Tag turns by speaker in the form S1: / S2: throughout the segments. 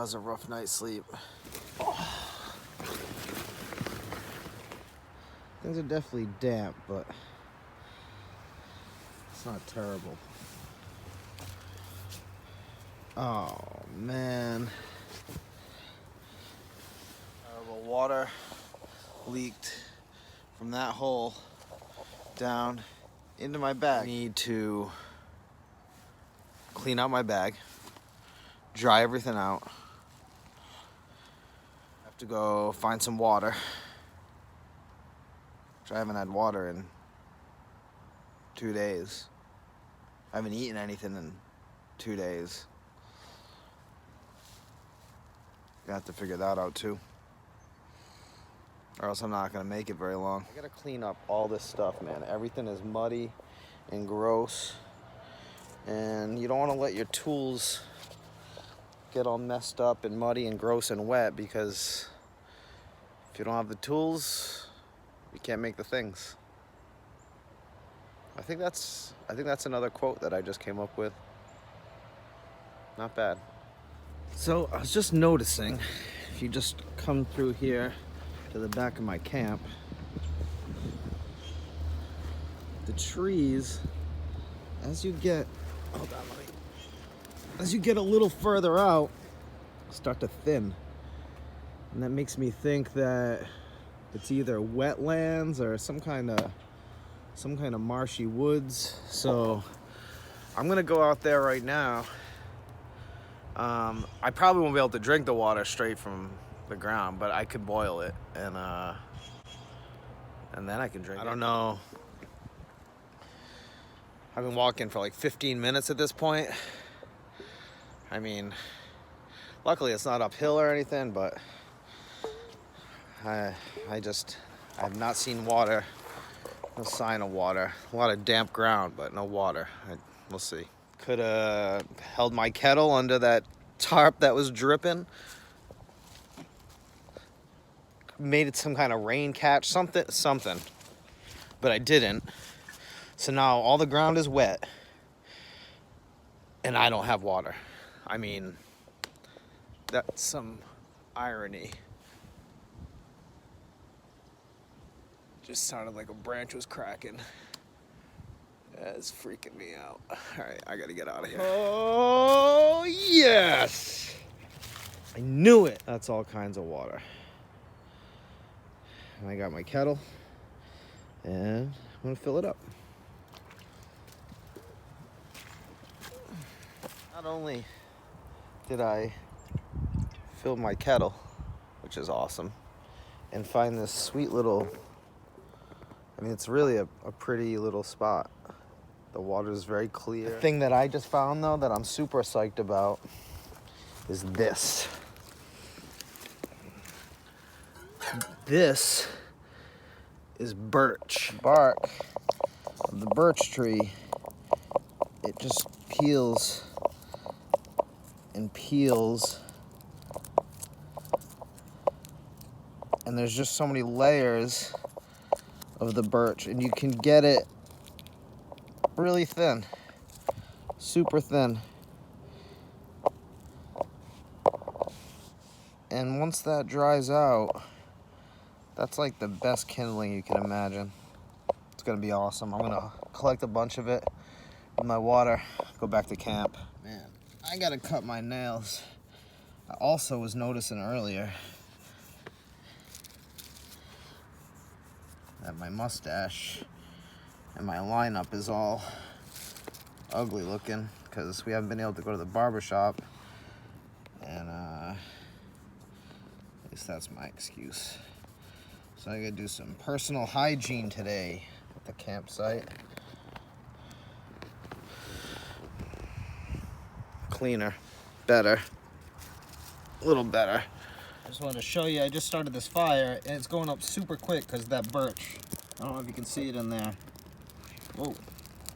S1: was a rough night's sleep. Things are definitely damp, but it's not terrible. Oh, man. Terrible water leaked from that hole down into my bag. I need to clean out my bag, dry everything out. Have to go find some water, which I haven't had water in 2 days. I haven't eaten anything in 2 days. I have to figure that out too, or else I'm not gonna make it very long. I gotta clean up all this stuff, man. Everything is muddy and gross, and you don't want to let your tools get all messed up and muddy and gross and wet, because if you don't have the tools, you can't make the things. I think that's another quote that I just came up with. Not bad. So I was just noticing, if you just come through here to the back of my camp, the trees, as you get, hold on, as you get a little further out, start to thin. And that makes me think that it's either wetlands or some kind of marshy woods. So I'm gonna go out there right now. I probably won't be able to drink the water straight from the ground, but I could boil it and then I can drink it. I don't know. I've been walking for like 15 minutes at this point. I mean, luckily it's not uphill or anything, but I have not seen water, no sign of water. A lot of damp ground, but no water. We'll see. Could have held my kettle under that tarp that was dripping. Made it some kind of rain catch, something. But I didn't. So now all the ground is wet and I don't have water. I mean, that's some irony. Just sounded like a branch was cracking. That's freaking me out. All right, I gotta get out of here. Oh, yes! I knew it. That's all kinds of water. And I got my kettle, and I'm gonna fill it up. Not only did I fill my kettle, which is awesome, and find this sweet little, I mean, it's really a pretty little spot. The water is very clear. The thing that I just found, though, that I'm super psyched about is this. This is birch bark of the birch tree. It just peels and peels, and there's just so many layers of the birch, and you can get it really thin, super thin. And once that dries out, that's like the best kindling you can imagine. It's gonna be awesome. I'm gonna collect a bunch of it with my water, go back to camp. Man, I gotta cut my nails. I also was noticing earlier that my mustache and my lineup is all ugly looking because we haven't been able to go to the barber shop, and at least that's my excuse. So I gotta do some personal hygiene today at the campsite. Cleaner, better, a little better. I just wanted to show you, I just started this fire and it's going up super quick because of that birch. I don't know if you can see it in there. Whoa,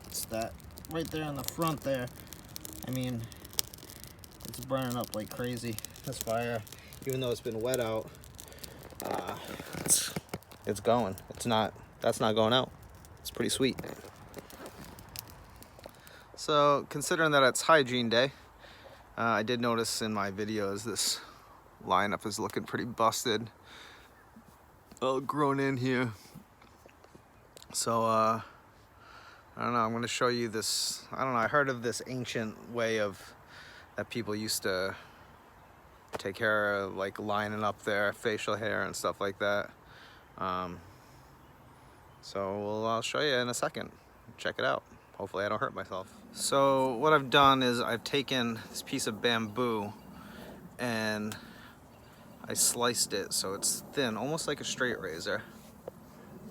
S1: it's that right there in the front there. I mean, it's burning up like crazy. This fire, even though it's been wet out, it's going. That's not going out. It's pretty sweet. So considering that it's hygiene day, I did notice in my videos this lineup is looking pretty busted. All grown in here. So I don't know, I'm gonna show you this. I don't know, I heard of this ancient way of that people used to take care of, like lining up their facial hair and stuff like that. So I'll show you in a second. Check it out. Hopefully I don't hurt myself. So what I've done is I've taken this piece of bamboo and I sliced it so it's thin, almost like a straight razor.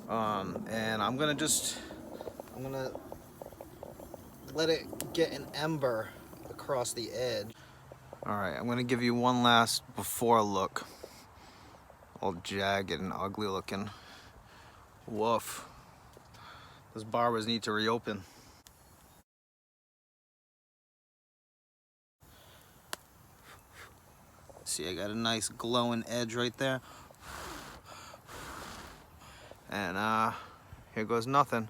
S1: And I'm gonna let it get an ember across the edge. All right, I'm gonna give you one last before look. All jagged and ugly looking. Woof. Those barbers need to reopen. See, I got a nice glowing edge right there. And here goes nothing.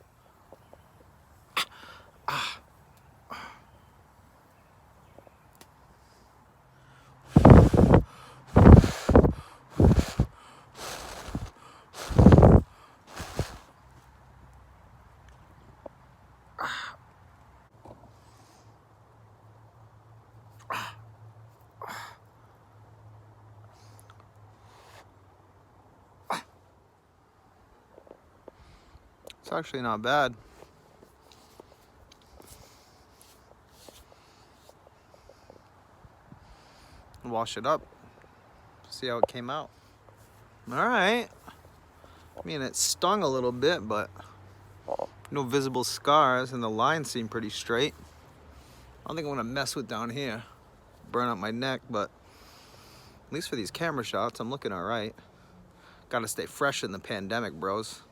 S1: It's actually not bad. Wash it up. See how it came out. All right. I mean, it stung a little bit, but no visible scars, and the lines seem pretty straight. I don't think I'm gonna mess with down here, burn up my neck, but at least for these camera shots, I'm looking all right. Gotta stay fresh in the pandemic, bros.